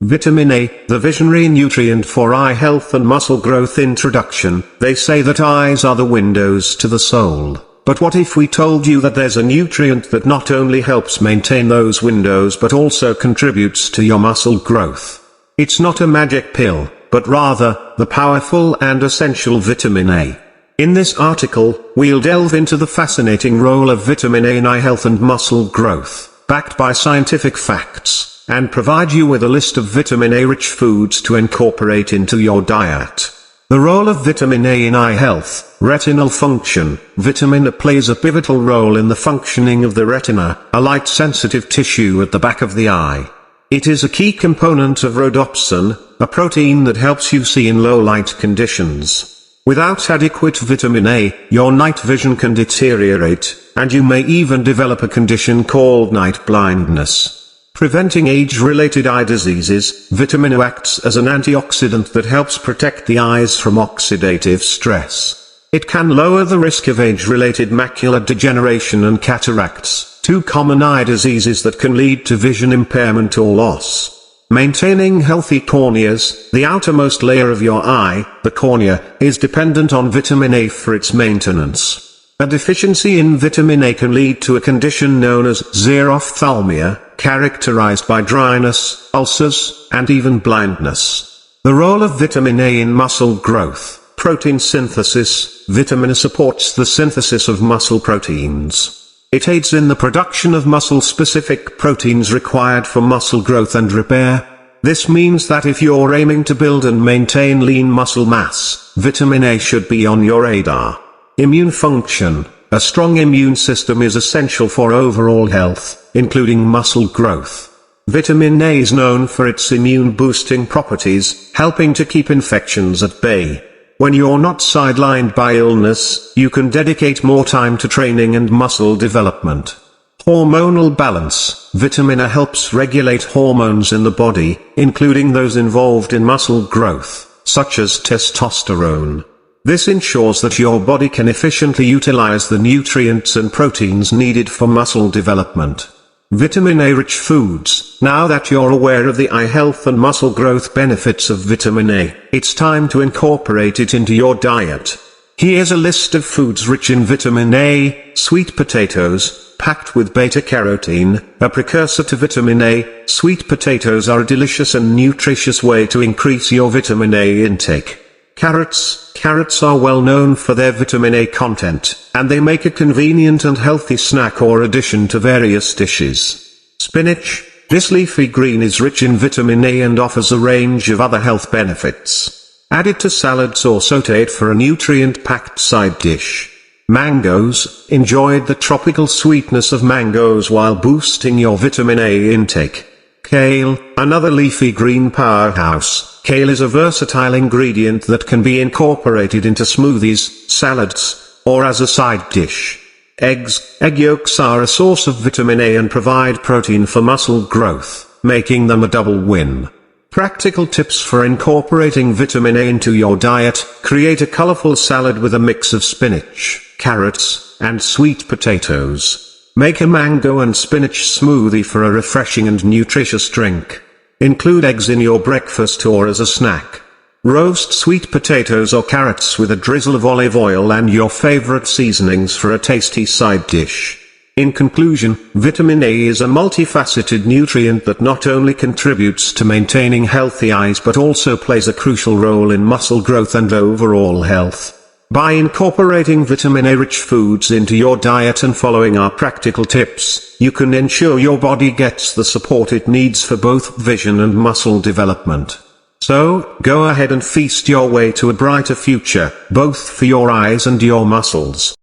Vitamin A, the visionary nutrient for eye health and muscle growth. Introduction. They say that eyes are the windows to the soul, but what if we told you that there's a nutrient that not only helps maintain those windows but also contributes to your muscle growth? It's not a magic pill, but rather, the powerful and essential vitamin A. In this article, we'll delve into the fascinating role of vitamin A in eye health and muscle growth, backed by scientific facts, and provide you with a list of vitamin A-rich foods to incorporate into your diet. The role of vitamin A in eye health. Retinal function. Vitamin A plays a pivotal role in the functioning of the retina, a light-sensitive tissue at the back of the eye. It is a key component of rhodopsin, a protein that helps you see in low-light conditions. Without adequate vitamin A, your night vision can deteriorate, and you may even develop a condition called night blindness. Preventing age-related eye diseases. Vitamin A acts as an antioxidant that helps protect the eyes from oxidative stress. It can lower the risk of age-related macular degeneration and cataracts, two common eye diseases that can lead to vision impairment or loss. Maintaining healthy corneas. The outermost layer of your eye, the cornea, is dependent on vitamin A for its maintenance. A deficiency in vitamin A can lead to a condition known as xerophthalmia, characterized by dryness, ulcers, and even blindness. The role of vitamin A in muscle growth. Protein synthesis. Vitamin A supports the synthesis of muscle proteins. It aids in the production of muscle-specific proteins required for muscle growth and repair. This means that if you're aiming to build and maintain lean muscle mass, vitamin A should be on your radar. Immune function. A strong immune system is essential for overall health, including muscle growth. Vitamin A is known for its immune-boosting properties, helping to keep infections at bay. When you're not sidelined by illness, you can dedicate more time to training and muscle development. Hormonal balance. Vitamin A helps regulate hormones in the body, including those involved in muscle growth, such as testosterone. This ensures that your body can efficiently utilize the nutrients and proteins needed for muscle development. Vitamin A-rich foods. Now that you're aware of the eye health and muscle growth benefits of vitamin A, it's time to incorporate it into your diet. Here's a list of foods rich in vitamin A. Sweet potatoes, packed with beta-carotene, a precursor to vitamin A. Sweet potatoes are a delicious and nutritious way to increase your vitamin A intake. Carrots. Carrots are well known for their vitamin A content, and they make a convenient and healthy snack or addition to various dishes. Spinach. This leafy green is rich in vitamin A and offers a range of other health benefits. Add it to salads or saute it for a nutrient-packed side dish. Mangoes. Enjoy the tropical sweetness of mangoes while boosting your vitamin A intake. Kale, another leafy green powerhouse. Kale is a versatile ingredient that can be incorporated into smoothies, salads, or as a side dish. Eggs. Egg yolks are a source of vitamin A and provide protein for muscle growth, making them a double win. Practical tips for incorporating vitamin A into your diet. Create a colorful salad with a mix of spinach, carrots, and sweet potatoes. Make a mango and spinach smoothie for a refreshing and nutritious drink. Include eggs in your breakfast or as a snack. Roast sweet potatoes or carrots with a drizzle of olive oil and your favorite seasonings for a tasty side dish. In conclusion, vitamin A is a multifaceted nutrient that not only contributes to maintaining healthy eyes but also plays a crucial role in muscle growth and overall health. By incorporating vitamin A-rich foods into your diet and following our practical tips, you can ensure your body gets the support it needs for both vision and muscle development. So, go ahead and feast your way to a brighter future, both for your eyes and your muscles.